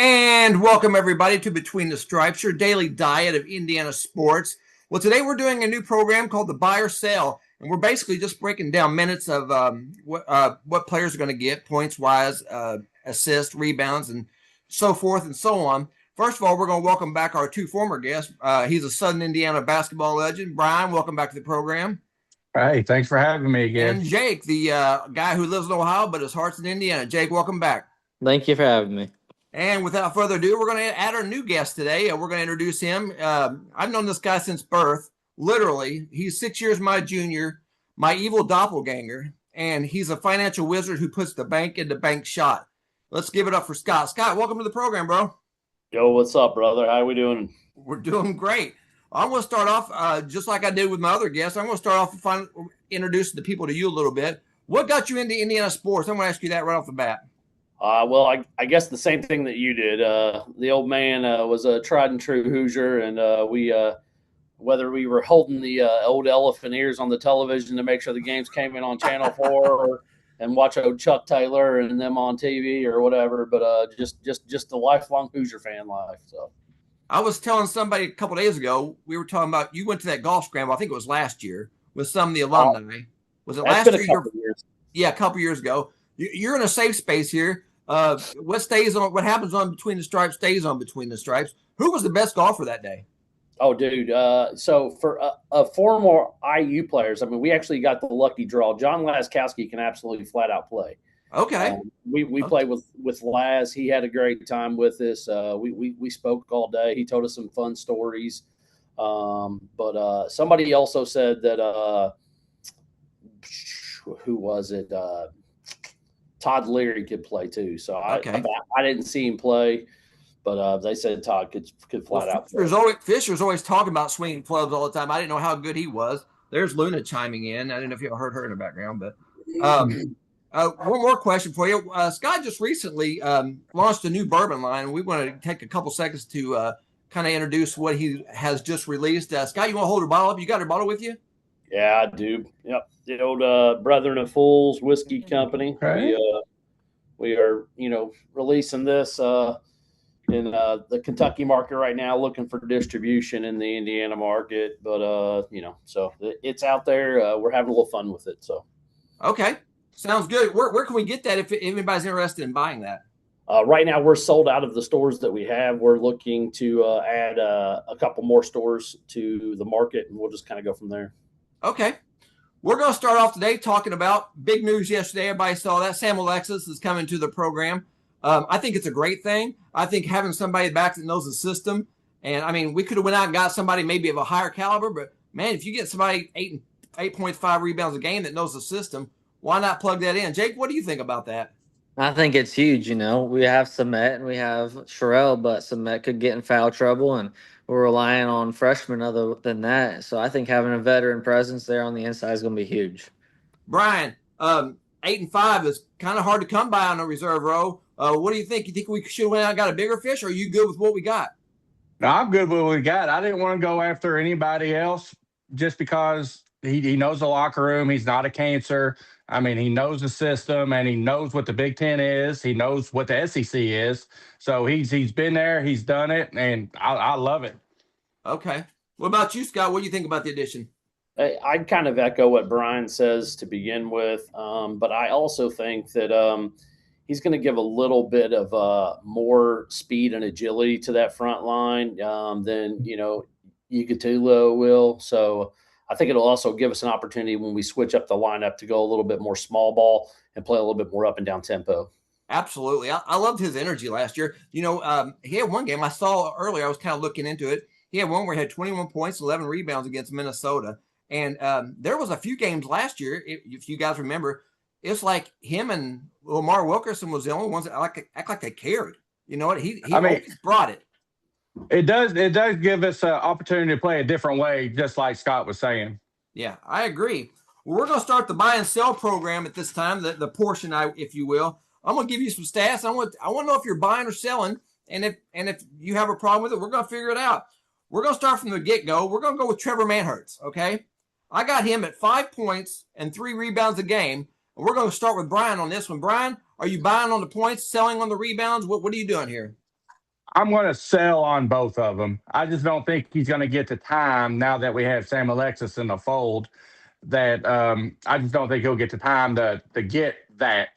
And welcome everybody to Between the Stripes, your daily diet of Indiana sports. Well, today we're doing a new program called the Buy or Sell, and we're basically just breaking down minutes of what players are going to get, points wise, assists, rebounds, and so forth and so on. First of all, we're going to welcome back our two former guests. He's a Southern Indiana basketball legend. Brian, welcome back to the program. Hey, thanks for having me again. And Jake, the guy who lives in Ohio but his heart's in Indiana. Jake, welcome back. Thank you for having me. And without further ado, we're going to add our new guest today. We're going to introduce him. I've known this guy since birth. Literally, he's 6 years my junior, my evil doppelganger, and he's a financial wizard who puts the bank into bank shot. Let's give it up for Scott. Scott, welcome to the program, bro. Yo, what's up, brother? How are we doing? We're doing great. I'm going to start off just like I did with my other guests. I'm going to start off introducing the people to you a little bit. What got you into Indiana sports? I'm going to ask you that right off the bat. Well, I guess the same thing that you did. The old man was a tried and true Hoosier, and whether we were holding the old elephant ears on the television to make sure the games came in on Channel 4 and watch old Chuck Taylor and them on TV or whatever, but just a lifelong Hoosier fan life. So I was telling somebody a couple of days ago, we were talking about you went to that golf scramble. I think it was last year with some of the alumni. Was it last year? Yeah, a couple years ago. You're in a safe space here. What happens on Between the Stripes stays on Between the Stripes. Who was the best golfer that day? Oh, dude. So for former IU players, I mean, we actually got the lucky draw. John Laskowski can absolutely flat out play. Okay. We played with Laz. He had a great time with us. We spoke all day. He told us some fun stories. But somebody also said that who was it? Todd Leary could play too. So I didn't see him play, but they said Todd could flat out play. Fisher's always talking about swinging clubs all the time. I didn't know how good he was. There's Luna chiming in. I didn't know if you heard her in the background, but one more question for you. Scott just recently launched a new bourbon line. We want to take a couple seconds to kind of introduce what he has just released. Scott, you want to hold your bottle up? You got your bottle with you? Yeah, I do. Yep. The old Brethren of Fools Whiskey Company. Okay. We are, releasing this in the Kentucky market right now, looking for distribution in the Indiana market. But, so it's out there. We're having a little fun with it. So. Okay. Sounds good. Where can we get that if anybody's interested in buying that? Right now, we're sold out of the stores that we have. We're looking to add a couple more stores to the market, and we'll just kind of go from there. Okay. We're going to start off today talking about big news yesterday. Everybody saw that. Sam Alexis is coming to the program. I think it's a great thing. I think having somebody back that knows the system, and I mean, we could have went out and got somebody maybe of a higher caliber, but man, if you get somebody 8.5 rebounds a game that knows the system, why not plug that in? Jake, what do you think about that? I think it's huge. We have Samet and we have Sherelle, but Samet could get in foul trouble, and we're relying on freshmen other than that. So I think having a veteran presence there on the inside is going to be huge. Brian, 8 and 5 is kind of hard to come by on a reserve row. What do you think? You think we should have went out and got a bigger fish, or are you good with what we got? No, I'm good with what we got. I didn't want to go after anybody else just because he knows the locker room. He's not a cancer. I mean, he knows the system, and he knows what the Big Ten is. He knows what the SEC is. So he's been there. He's done it, and I love it. Okay. What about you, Scott? What do you think about the addition? I'd kind of echo what Brian says to begin with, but I also think that he's going to give a little bit of more speed and agility to that front line than, Ugatullo will. So I think it'll also give us an opportunity when we switch up the lineup to go a little bit more small ball and play a little bit more up and down tempo. Absolutely. I loved his energy last year. He had one game I saw earlier. I was kind of looking into it. He had one where he had 21 points, 11 rebounds against Minnesota. And there was a few games last year, if you guys remember, it's like him and Lamar Wilkerson was the only ones that act like they cared. You know what? He always brought it. It does give us an opportunity to play a different way, just like Scott was saying. Yeah, I agree. Well, we're going to start the buy and sell program at this time, the portion, if you will. I'm going to give you some stats. I want to know if you're buying or selling, and if you have a problem with it, we're going to figure it out. We're going to start from the get-go. We're going to go with Trevor Manhurts, okay? I got him at 5 points and 3 rebounds a game. And we're going to start with Brian on this one. Brian, are you buying on the points, selling on the rebounds? What are you doing here? I'm going to sell on both of them. I just don't think he's going to get the time now that we have Sam Alexis in the fold. That I just don't think he'll get the time to get that.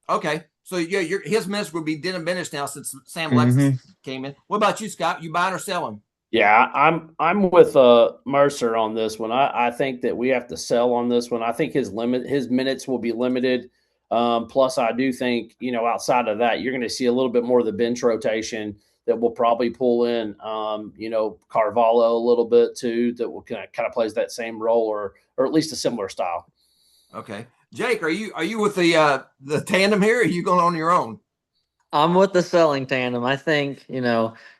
Okay. So yeah, his minutes would be diminished now since Sam Mm-hmm. Alexis came in. What about you, Scott? You buying or selling? Yeah, I'm with Mercer on this one. I think that we have to sell on this one. I think his minutes will be limited. Plus, I do think, outside of that, you're going to see a little bit more of the bench rotation that will probably pull in, Carvalho a little bit too, that will kind of plays that same role or at least a similar style. Okay, Jake, are you with the tandem here? Or are you going on your own? I'm with the selling tandem. I think,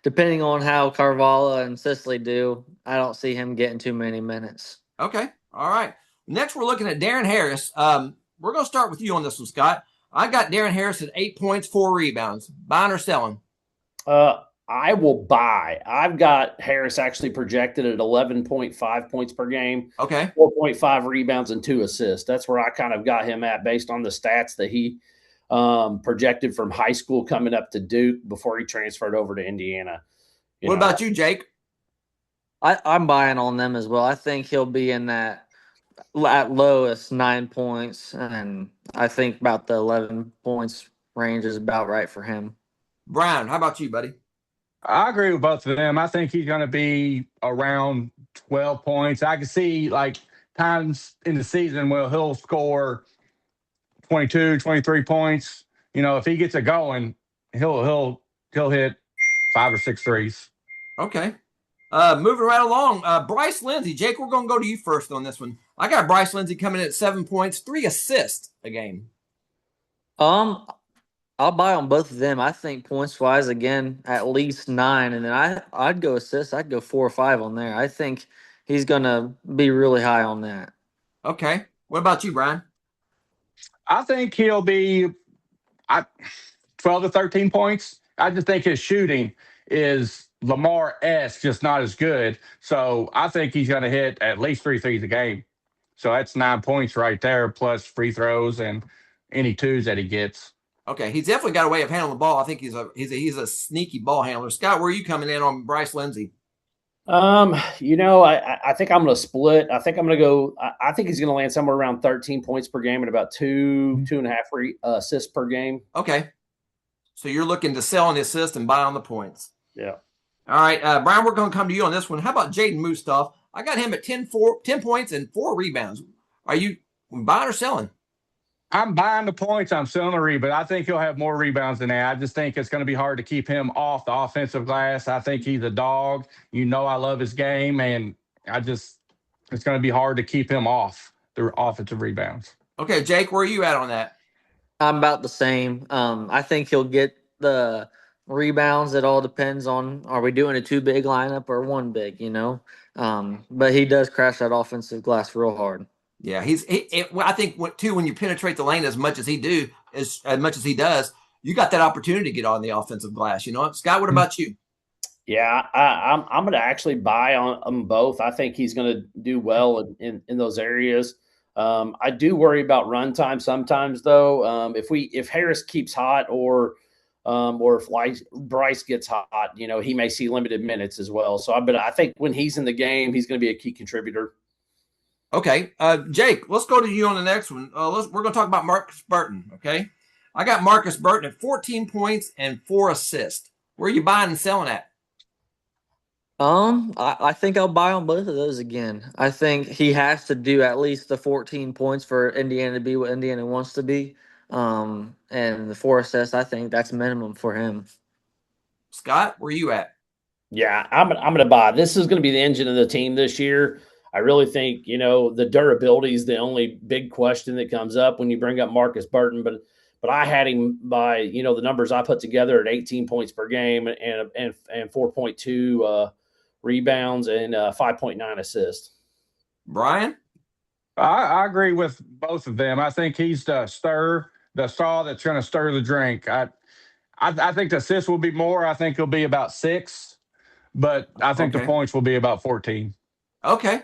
depending on how Carvalho and Sicily do, I don't see him getting too many minutes. Okay. All right. Next, we're looking at Darren Harris. We're going to start with you on this one, Scott. I got Darren Harris at 8 points, 4 rebounds. Buying or selling? I will buy. I've got Harris actually projected at 11.5 points per game. Okay. 4.5 rebounds and 2 assists. That's where I kind of got him at based on the stats that he projected from high school coming up to Duke before he transferred over to Indiana. What about you, Jake? I'm buying on them as well. I think he'll be in that at lowest 9 points, and I think about the 11 points range is about right for him. Brian, how about you, buddy? I agree with both of them. I think he's going to be around 12 points. I can see like times in the season where he'll score 22, 23 points. If he gets it going, he'll hit 5 or 6 threes. Okay. Moving right along, Bryce Lindsey. Jake, we're going to go to you first on this one. I got Bryce Lindsey coming in at 7 points, 3 assists a game. I'll buy on both of them. I think points wise, again, at least 9, and then I'd go assists. I'd go 4 or 5 on there. I think he's gonna be really high on that. Okay. What about you, Brian? I think he'll be 12 to 13 points. I just think his shooting is Lamar-esque, just not as good. So I think he's going to hit at least 3 threes a game. So that's 9 points right there, plus free throws and any twos that he gets. Okay, he's definitely got a way of handling the ball. I think he's a sneaky ball handler. Scott, where are you coming in on Bryce Lindsey? I think I'm going to split. I think I'm going to go. I think he's going to land somewhere around 13 points per game and about 2.5 assists per game. Okay, so you're looking to sell on the assist and buy on the points. Yeah. All right, Brian, we're going to come to you on this one. How about Jaden Mustaf? I got him at 10 points and 4 rebounds. Are you buying or selling? I'm buying the points. I'm selling the rebound. I think he'll have more rebounds than that. I just think it's going to be hard to keep him off the offensive glass. I think he's a dog. I love his game, and it's going to be hard to keep him off the offensive rebounds. Okay, Jake, where are you at on that? I'm about the same. I think he'll get the rebounds. It all depends on, are we doing a 2 big lineup or 1 big, But he does crash that offensive glass real hard. Yeah, I think when you penetrate the lane as much as he does, you got that opportunity to get on the offensive glass. Scott, what about you? Yeah, I'm going to actually buy on them both. I think he's going to do well in those areas. I do worry about run time sometimes, though. If Harris keeps hot or if Bryce gets hot, he may see limited minutes as well. So I think when he's in the game, he's going to be a key contributor. Okay, Jake, let's go to you on the next one. We're going to talk about Marcus Burton, okay? I got Marcus Burton at 14 points and 4 assists. Where are you buying and selling at? I think I'll buy on both of those again. I think he has to do at least the 14 points for Indiana to be what Indiana wants to be. And the 4 assists, I think that's minimum for him. Scott, where are you at? Yeah, I'm going to buy. This is going to be the engine of the team this year. I really think, the durability is the only big question that comes up when you bring up Marcus Burton. But I had him by, the numbers I put together at 18 points per game and 4.2 rebounds and 5.9 assists. Brian? I agree with both of them. I think he's the straw that's going to stir the drink. I think the assists will be more. I think he'll be about 6, but I think the points will be about 14. Okay.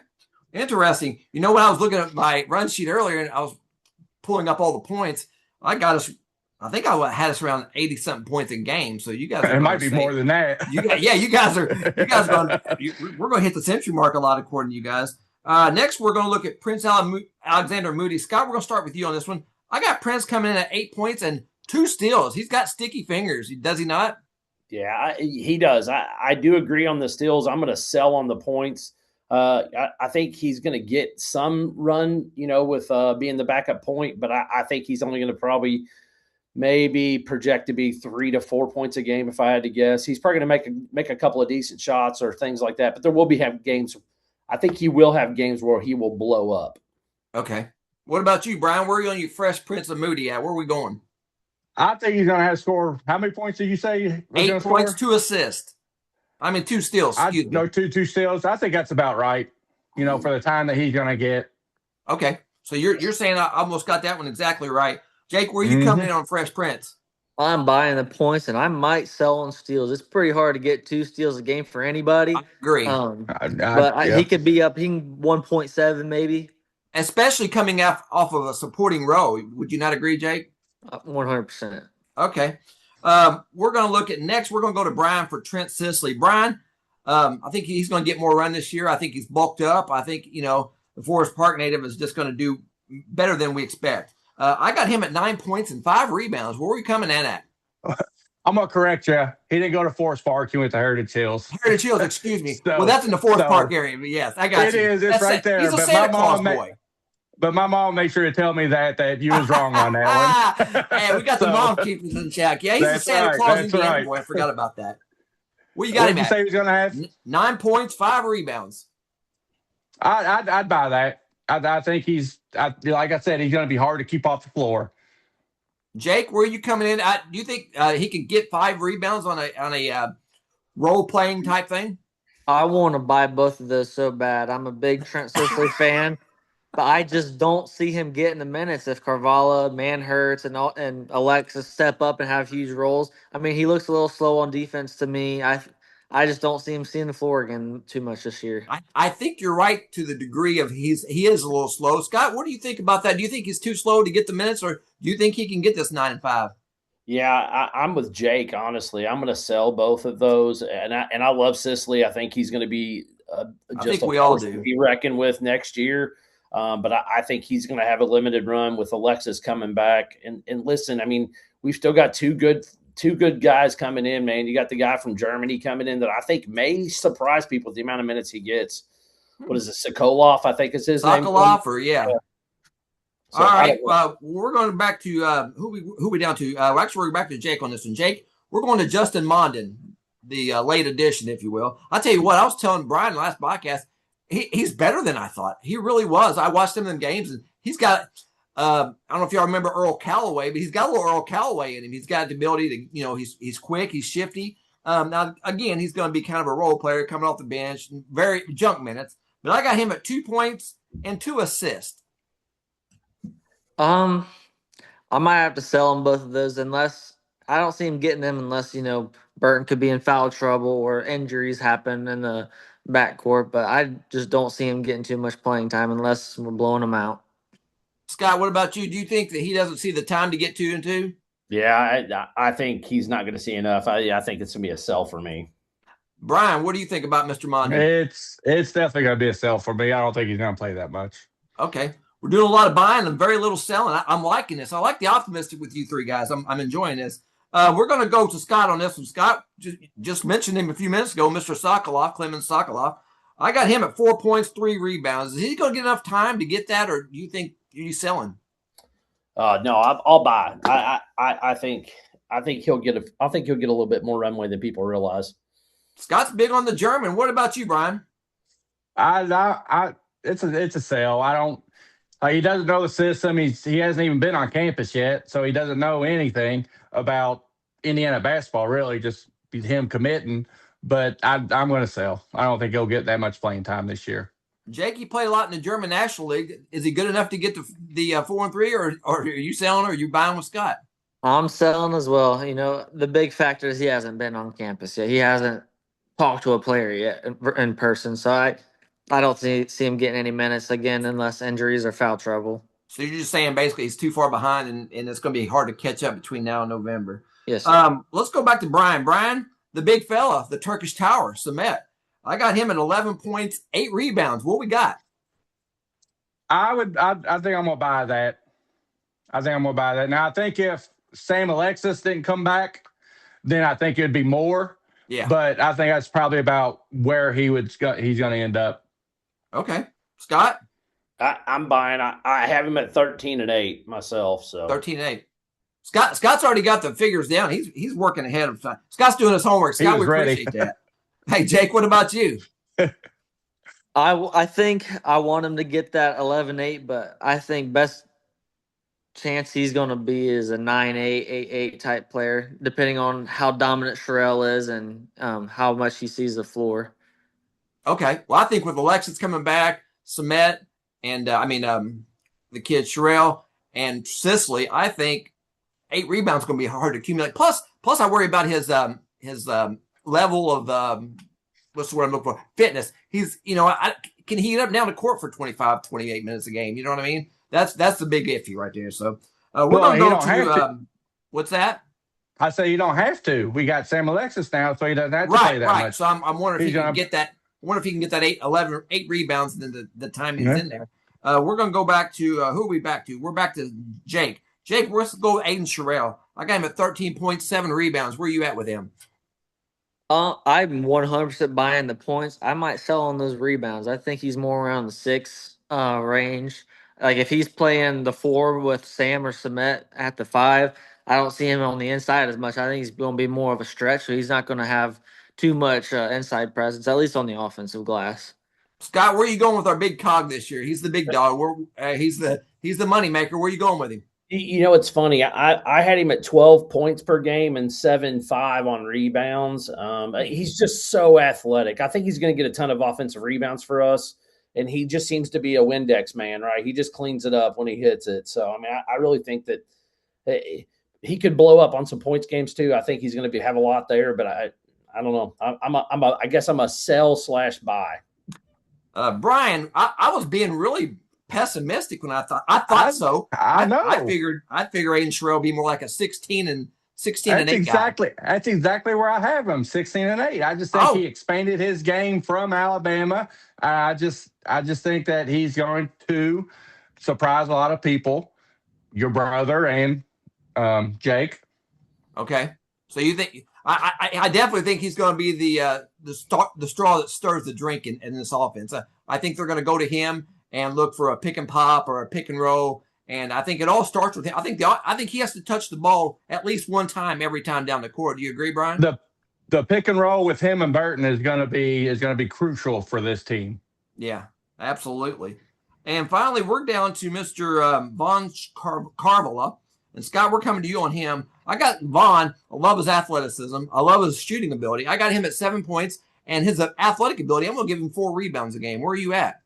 Interesting. When I was looking at my run sheet earlier and I was pulling up all the points, I got us I think I had us around 80 something points in game. So you guys are It might going be more than that. you guys going. We're going to hit the century mark a lot according to you guys. Next, we're going to look at Prince Alexander Moody. Scott, we're going to start with you on this one. I got Prince coming in at 8 points and 2 steals. He's got sticky fingers. Does he not? Yeah, he does. I do agree on the steals. I'm going to sell on the points. I think he's going to get some run, with being the backup point, but I think he's only going to probably maybe project to be 3 to 4 points a game if I had to guess. He's probably going to make a couple of decent shots or things like that, but there will be games. I think he will have games where he will blow up. Okay. What about you, Brian? Where are you on your Fresh Prince of Moody at? Where are we going? I think he's going to have to score. How many points did you say? 8 points, 2 assists. 2 steals. Excuse me. No, two steals. I think that's about right. For the time that he's going to get. Okay, so you're saying I almost got that one exactly right. Jake, where are you coming in on Fresh Prince? I'm buying the points, and I might sell on steals. It's pretty hard to get 2 steals a game for anybody. I agree. He could be up. He can 1.7 maybe. Especially coming off of a supporting role. Would you not agree, Jake? 100%. Okay. We're going to look at next. We're going to go to Brian for Trent Sisley. Brian, I think he's going to get more run this year. I think he's bulked up. I think, the Forest Park native is just going to do better than we expect. I got him at 9 points and 5 rebounds. Where are we coming in at? I'm going to correct you. He didn't go to Forest Park. He went to Heritage Hills. Heritage Hills, excuse me. Well, that's in the Forest Park area. But yes, I got you. It is. It's right there. He's a Santa Claus boy. But my mom made sure to tell me that you was wrong on that one. Hey, we got the mom keepers in check. Yeah, he's a Santa Claus Indiana boy. I forgot about that. Well, you got him at? Say he's going to have 9 points, 5 rebounds. I'd buy that. I think like I said, he's going to be hard to keep off the floor. Jake, where are you coming in? Do you think he can get 5 rebounds on a role playing type thing? I want to buy both of those so bad. I'm a big Trent Sisley fan, but I just don't see him getting the minutes if Carvalho, Manhurts, and Alexis step up and have huge roles. He looks a little slow on defense to me. I just don't see him seeing the floor again too much this year. I think you're right to the degree of he is a little slow. Scott, what do you think about that? Do you think he's too slow to get the minutes, or do you think he can get this 9 and 5? Yeah, I'm with Jake. Honestly, I'm going to sell both of those, and I love Sisley. I think he's going to be just we all do to be reckoned with next year. But I think he's going to have a limited run with Alexis coming back. And listen, we've still got two good guys coming in, man. You got the guy from Germany coming in that I think may surprise people with the amount of minutes he gets. What is it, Sokolov? I think is his name. Sokolov, or yeah. So, all right, we're going back to who we down to? Actually, we're back to Jake on this one. Jake, we're going to Justin Mondin, the late edition, if you will. I'll tell you what, I was telling Brian last podcast, he's better than I thought. He really was. I watched him in games, and he's got I don't know if y'all remember Earl Callaway, but he's got a little Earl Callaway in him. He's got the ability to, he's quick, he's shifty. Now, again, he's going to be kind of a role player coming off the bench, very junk minutes. But I got him at 2 points and 2 assists. I might have to sell on both of those unless I don't see him getting them unless, Burton could be in foul trouble or injuries happen in the backcourt. But I just don't see him getting too much playing time unless we're blowing him out. Scott, what about you? Do you think that he doesn't see the time to get 2 and 2? Yeah, I think he's not going to see enough. I think it's going to be a sell for me. Brian, what do you think about Mr. Mondin? It's definitely going to be a sell for me. I don't think he's going to play that much. Okay. We're doing a lot of buying and very little selling. I'm liking this. I like the optimistic with you three guys. I'm enjoying this. We're going to go to Scott on this one. Scott just mentioned him a few minutes ago, Mr. Sokolov, Clemens Sokolov. I got him at 4 points, 3 rebounds. Is he going to get enough time to get that, or do you think he's selling? No, I'll buy. I think he'll get a little bit more runway than people realize. Scott's big on the German. What about you, Brian? It's a sale. I don't. He doesn't know the system. He hasn't even been on campus yet, so he doesn't know anything about Indiana basketball. Really, just him committing. But I'm going to sell. I don't think he'll get that much playing time this year. Jake, you played a lot in the German National League. Is he good enough to get the 4 and 3, or are you selling, or are you buying with Scott? I'm selling as well. The big factor is he hasn't been on campus yet. He hasn't talked to a player yet in person. So I don't see him getting any minutes again unless injuries or foul trouble. So you're just saying basically he's too far behind, and it's going to be hard to catch up between now and November. Yes. Let's go back to Brian. Brian, the big fella, the Turkish Tower, Samet. I got him at 11 points, 8 rebounds. What we got? I think I'm gonna buy that. Now I think if Sam Alexis didn't come back, then I think it'd be more. Yeah. But I think that's probably about where he's gonna end up. Okay. Scott? I'm buying. I have him at 13 and 8 myself. So 13 and 8. Scott's already got the figures down. He's working ahead of time. Scott's doing his homework. Scott, we appreciate that. Hey, Jake, what about you? I think I want him to get that 11-8, but I think best chance he's going to be is a 9-8, 8-8 type player, depending on how dominant Sherelle is and how much he sees the floor. Okay. Well, I think with Alexis coming back, Samet, and the kid Sherelle and Sicily, I think 8 rebounds is going to be hard to accumulate. Plus, I worry about his level of what's the word I'm looking for? Fitness. He's, can he get up down the court for 25, 28 minutes a game? You know what I mean? That's the big iffy right there. So we're going to go to what's that? I say you don't have to. We got Sam Alexis now, so he doesn't have to play that much. So I'm wondering if he can get that. I wonder if he can get that 8 rebounds and then the time he's in there. We're going to go back to who are we back to? We're back to Jake. Jake, let's go with Aiden Sherelle. I got him at 13.7 rebounds. Where are you at with him? I'm 100% buying the points. I might sell on those rebounds. I think he's more around the 6 range. Like if he's playing the 4 with Sam or Samet at the 5, I don't see him on the inside as much. I think he's going to be more of a stretch, so he's not going to have too much inside presence, at least on the offensive glass. Scott, where are you going with our big cog this year? He's the big dog. He's the money maker. Where are you going with him? It's funny. I had him at 12 points per game and 7.5 on rebounds. He's just so athletic. I think he's going to get a ton of offensive rebounds for us, and he just seems to be a Windex man, right? He just cleans it up when he hits it. So, I really think that he could blow up on some points games too. I think he's going to have a lot there, but I don't know. I guess I'm a sell/buy. Brian, I was being really pessimistic when I thought so. I know. I figured Aiden Sherelle would be more like a 16 and 8 guy. That's exactly where I have him, 16 and 8. I just think he expanded his game from Alabama. I just think that he's going to surprise a lot of people, your brother and Jake. Okay. So you think I definitely think he's going to be the straw that stirs the drink in this offense. I think they're going to go to him and look for a pick and pop or a pick and roll. And I think it all starts with him. I think he has to touch the ball at least one time every time down the court. Do you agree, Brian? The pick and roll with him and Burton is going to be crucial for this team. Yeah, absolutely. And finally, we're down to Mr. Vaughn Carvala. And Scott, we're coming to you on him. I got Vaughn. I love his athleticism. I love his shooting ability. I got him at 7 points. And his athletic ability, I'm going to give him 4 rebounds a game. Where are you at?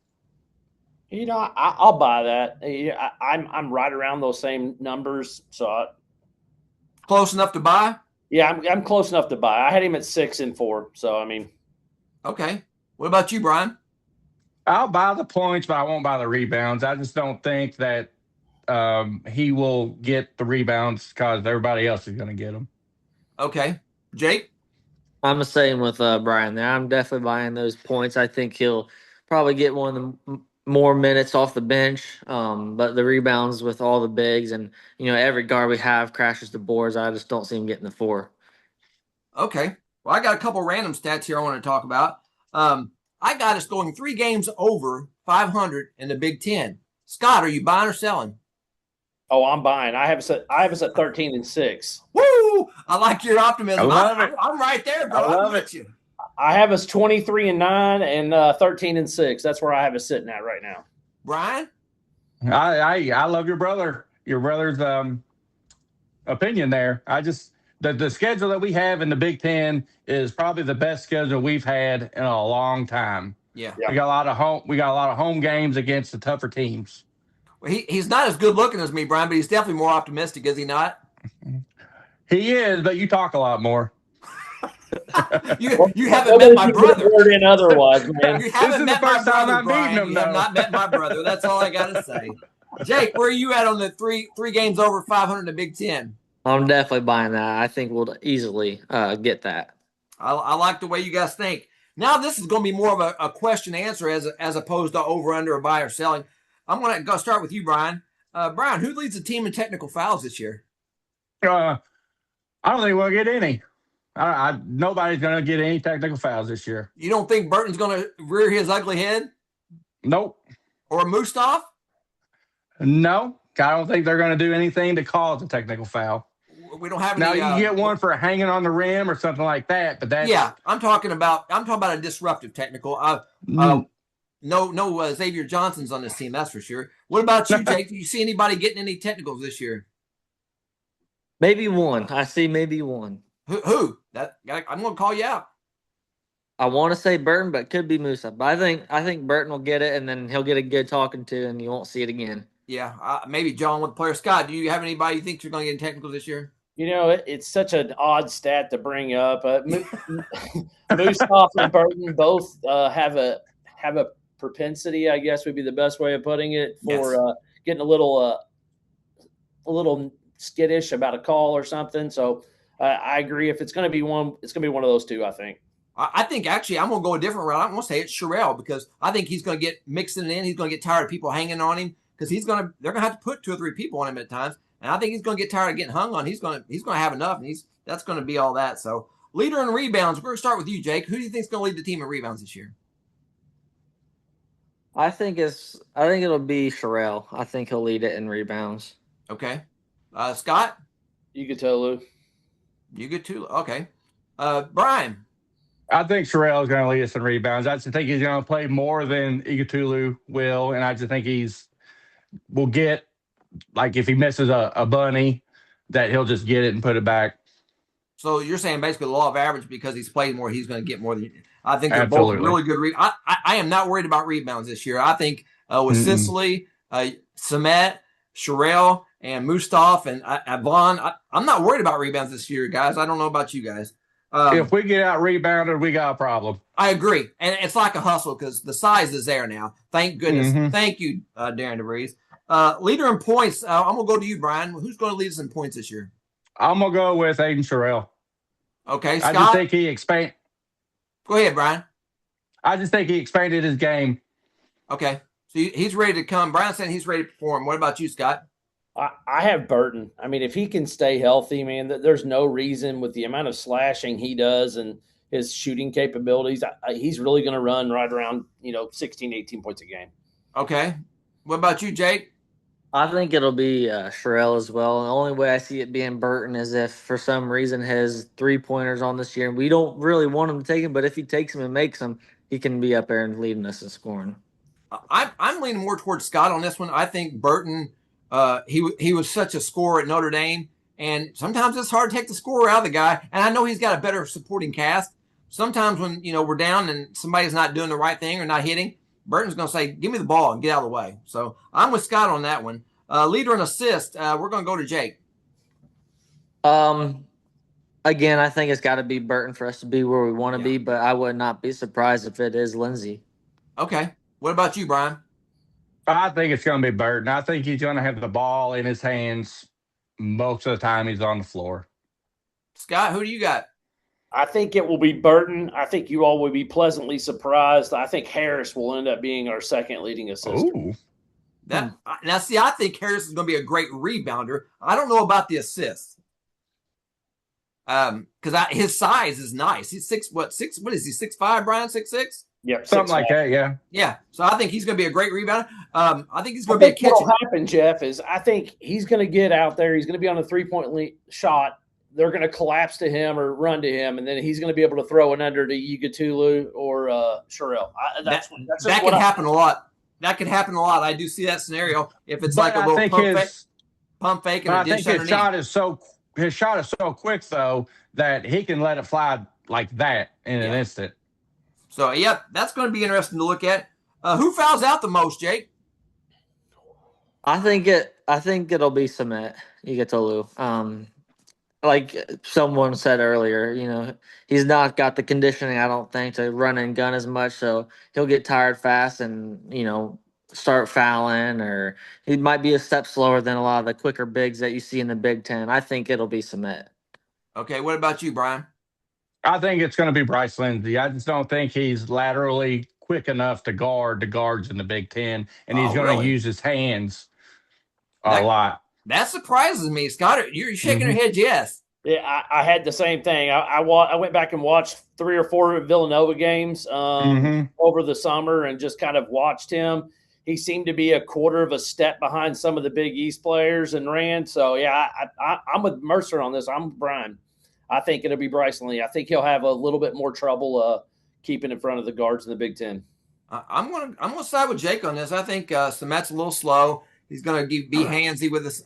I'll buy that. I'm right around those same numbers. So close enough to buy? Yeah, I'm close enough to buy. I had him at 6 and 4. So okay. What about you, Brian? I'll buy the points, but I won't buy the rebounds. I just don't think that he will get the rebounds because everybody else is going to get them. Okay. Jake? I'm the same with Brian there. I'm definitely buying those points. I think he'll probably get one of the more minutes off the bench, but the rebounds with all the bigs and, every guard we have crashes the boards. I just don't see him getting the 4. Okay. Well, I got a couple random stats here I want to talk about. I got us going 3 games over 500 in the Big Ten. Scott, are you buying or selling? Oh, I'm buying. I have us at 13 and 6. Woo! I like your optimism. I love it. I'm right there, bro. I love it. You. I have us 23 and 9 and 13 and 6. That's where I have us sitting at right now. Brian? I love your brother's opinion there. I just the schedule that we have in the Big Ten is probably the best schedule we've had in a long time. Yeah. We got a lot of home games against the tougher teams. Well, he's not as good looking as me, Brian, but he's definitely more optimistic, is he not? He is, but you talk a lot more. you haven't met my brother. Word in otherwise, man. You haven't met my brother, I'm Brian. meeting him, you have not met my brother. That's all I got to say. Jake, where are you at on the three games over 500 in the Big Ten? I'm definitely buying that. I think we'll easily get that. I like the way you guys think. Now this is going to be more of a question answer as opposed to over under or buy or selling. I'm going to go start with you, Brian. Brian, who leads the team in technical fouls this year? I don't think we'll get any. Nobody's going to get any technical fouls this year. You don't think Burton's going to rear his ugly head? Nope. Or Mustaf? No. I don't think they're going to do anything to cause a technical foul. We don't have now any. You can get one for hanging on the rim or something like that, but that's I'm talking about a disruptive technical. No Xavier Johnson's on this team, that's for sure. What about you, Jake? Do you see anybody getting any technicals this year? Maybe one. I see maybe one. Who? I'm going to call you out. I want to say Burton, but it could be Musa. But I think Burton will get it, and then he'll get a good talking to, and you won't see it again. Yeah, maybe John with the player. Scott, do you have anybody you think you're going to get in technical this year? It's such an odd stat to bring up. Mustaf and Burton both have a propensity, I guess would be the best way of putting it, for getting a little skittish about a call or something. So I agree. If it's going to be one, it's going to be one of those two, I think. I think actually I'm going to go a different route. I'm going to say it's Sherelle because I think he's going to get mixing it in. He's going to get tired of people hanging on him because they're going to have to put 2 or 3 people on him at times. And I think he's going to get tired of getting hung on. He's going to have enough, and that's going to be all that. So leader in rebounds. We're going to start with you, Jake. Who do you think is going to lead the team in rebounds this year? I think it'll be Sherelle. I think he'll lead it in rebounds. Okay. Scott? Ugatolu. Okay. Brian? I think Sherelle is going to lead us in rebounds. I just think he's going to play more than Ugatulu will, and I just think will get, like, if he misses a bunny, that he'll just get it and put it back. So you're saying basically the law of average, because he's played more, he's going to get more than. I think they're Absolutely. both really good. I am not worried about rebounds this year. I think with Sicily, Samet, Sherelle, and Mustaf, and Vaughn, I'm not worried about rebounds this year, guys. I don't know about you guys. If we get out rebounded, we got a problem. I agree. And it's like a hustle because the size is there now. Thank goodness. Thank you, Darren DeVries. Leader in points. I'm going to go to you, Brian. Who's going to lead us in points this year? I'm going to go with Aiden Sherelle. Okay, Scott? I just think he expanded. Go ahead, Brian. I just think he expanded his game. Okay. So he's ready to come. Brian's saying he's ready to perform. What about you, Scott? I have Burton. I mean, if he can stay healthy, man, there's no reason with the amount of slashing he does and his shooting capabilities, he's really going to run right around, 16, 18 points a game. Okay. What about you, Jake? I think it'll be Sherelle as well. The only way I see it being Burton is if for some reason his 3-pointers on this year, and we don't really want him to take him, but if he takes them and makes them, he can be up there and leading us in scoring. I'm leaning more towards Scott on this one. I think Burton, he was such a scorer at Notre Dame, and sometimes it's hard to take the scorer out of the guy. And I know he's got a better supporting cast. Sometimes when we're down and somebody's not doing the right thing or not hitting, Burton's going to say, "Give me the ball and get out of the way." So I'm with Scott on that one. Leader and assist. We're going to go to Jake. Again, I think it's got to be Burton for us to be where we want to be, but I would not be surprised if it is Lindsey. Okay. What about you, Brian? I think it's going to be Burton. I think he's going to have the ball in his hands most of the time he's on the floor. Scott, who do you got? I think it will be Burton. I think you all will be pleasantly surprised. I think Harris will end up being our second leading assist. Ooh. Now, see, I think Harris is going to be a great rebounder. I don't know about the assists. Because his size is nice. He's 6. What is he? 6'5", Brian? 6'6"? Yep, something like that. Yeah. Yeah. So I think he's going to be a great rebounder. I think he's going to be a catcher. What'll happen, Jeff, is I think he's going to get out there. He's going to be on a 3-point shot. They're going to collapse to him or run to him, and then he's going to be able to throw it under to Ugatulu or Sherelle. That can happen a lot. That can happen a lot. I do see that scenario if it's like a little pump fake and a dish underneath. His shot is so quick though that he can let it fly like that in an instant. So that's going to be interesting to look at. Who fouls out the most, Jake? I think it'll be Samet Ugatolu. Like someone said earlier, he's not got the conditioning, I don't think, to run and gun as much, so he'll get tired fast, and start fouling, or he might be a step slower than a lot of the quicker bigs that you see in the Big Ten. I think it'll be Submet. Okay, what about you, Brian? I think it's going to be Bryce Lindsey. I just don't think he's laterally quick enough to guard the guards in the Big Ten, and he's Oh, going to really? use his hands a That lot. that surprises me, Scott. You're shaking your head, yes. Yeah, I had the same thing. I went back and watched 3 or 4 Villanova games over the summer and just kind of watched him. He seemed to be a quarter of a step behind some of the Big East players and ran. So, yeah, I'm with Mercer on this. I'm with Brian. I think it'll be Bryce Lee. I think he'll have a little bit more trouble keeping in front of the guards in the Big Ten. I'm gonna side with Jake on this. I think Submet's a little slow. He's gonna be handsy with this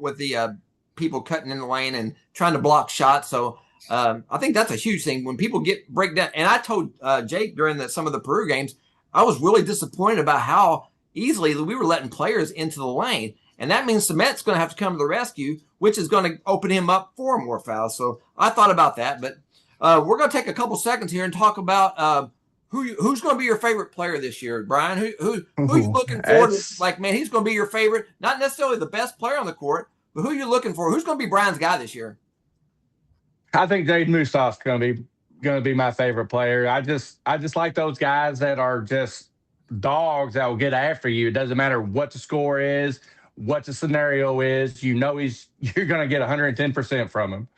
with the people cutting in the lane and trying to block shots. So I think that's a huge thing when people break down. And I told Jake during some of the Peru games, I was really disappointed about how easily we were letting players into the lane. And that means Submet's going to have to come to the rescue, which is going to open him up for more fouls. So I thought about that. But we're going to take a couple seconds here and talk about who's going to be your favorite player this year, Brian? Who's looking forward to, like, man, he's going to be your favorite, not necessarily the best player on the court, but who are you looking for? Who's going to be Brian's guy this year? I think Jaden Musaf's going to be my favorite player. I just like those guys that are just dogs that will get after you. It doesn't matter what the score is, what the scenario is. You're going to get 110% from him.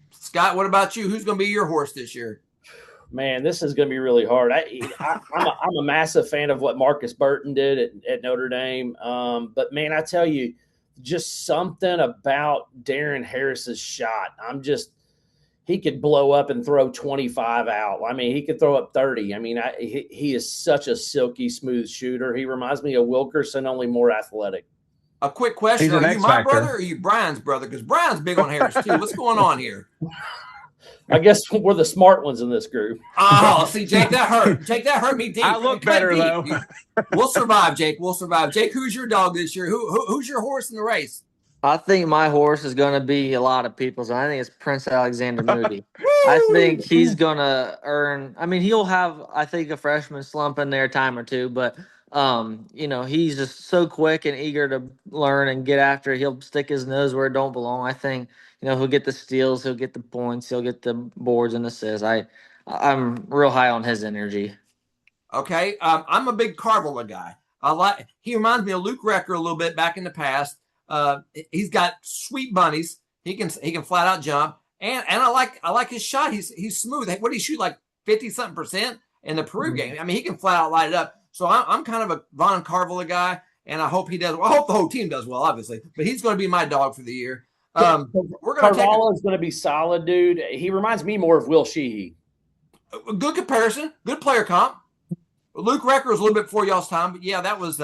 Scott, what about you? Who's going to be your horse this year? Man, this is going to be really hard. I'm a massive fan of what Marcus Burton did at Notre Dame. But, man, I tell you, just something about Darren Harris's shot. He could blow up and throw 25 out. I mean, he could throw up 30. I mean, he is such a silky smooth shooter. He reminds me of Wilkerson, only more athletic. A quick question. Are you my brother or are you Brian's brother? Because Brian's big on Harris, too. What's going on here? I guess we're the smart ones in this group. Oh, see, Jake, that hurt. Jake, that hurt me deep. I look better, though. We'll survive, Jake. We'll survive. Jake, who's your dog this year? Who's your horse in the race? I think my horse is going to be a lot of people's. I think it's Prince Alexander Moody. I think he's going to earn – I mean, he'll have, I think, a freshman slump in there a time or two, but he's just so quick and eager to learn and get after it. He'll stick his nose where it don't belong. I think, he'll get the steals, he'll get the points, he'll get the boards and assists. I'm real high on his energy. Okay, I'm a big Carvola guy. He reminds me of Luke Recker a little bit back in the past. He's got sweet bunnies. He can flat out jump, and I like his shot. He's smooth. What did he shoot, like 50-something% in the Peru game? I mean, he can flat out light it up. So I'm kind of a Von Carvola guy, and I hope he does. Well, I hope the whole team does well, obviously, but he's going to be my dog for the year. Carvalho is going to be solid, dude. He reminds me more of Will Sheehy. A good comparison, good player comp. Luke Recker was a little bit before y'all's time, but yeah, that was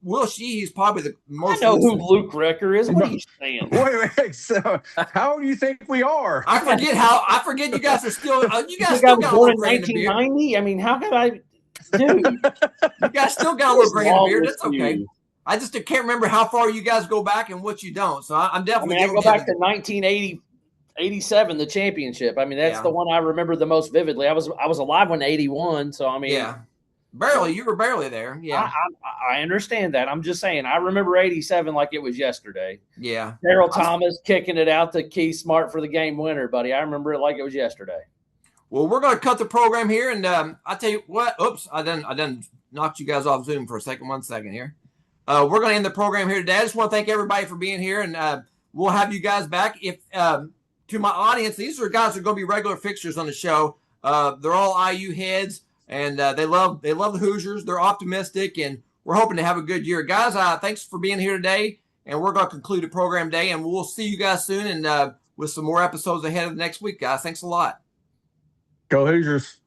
Will Sheehy's probably the most. I know who Luke Recker is. What are you saying? Wait. So, how do you think we are? I forget you guys are still. You guys still got born in gray in the beard. 1990. I mean, how could I? Dude, you guys still got a little gray in the beard. That's okay. You. I just can't remember how far you guys go back and what you don't. So I'm definitely. I go back to 1987, the championship. I mean, that's the one I remember the most vividly. I was alive when 81. So I mean, yeah. Barely, you were barely there. Yeah, I understand that. I'm just saying, I remember 87 like it was yesterday. Yeah, Daryl Thomas kicking it out to Keith Smart for the game winner, buddy. I remember it like it was yesterday. Well, we're going to cut the program here, and I tell you what. Oops, I done knocked you guys off Zoom for a second. 1 second here. We're going to end the program here today. I just want to thank everybody for being here, and we'll have you guys back. If to my audience, these are guys who are going to be regular fixtures on the show. They're all IU heads. And they love the Hoosiers. They're optimistic, and we're hoping to have a good year. Guys, thanks for being here today, and we're going to conclude the program day, and we'll see you guys soon and with some more episodes ahead of next week, guys. Thanks a lot. Go Hoosiers.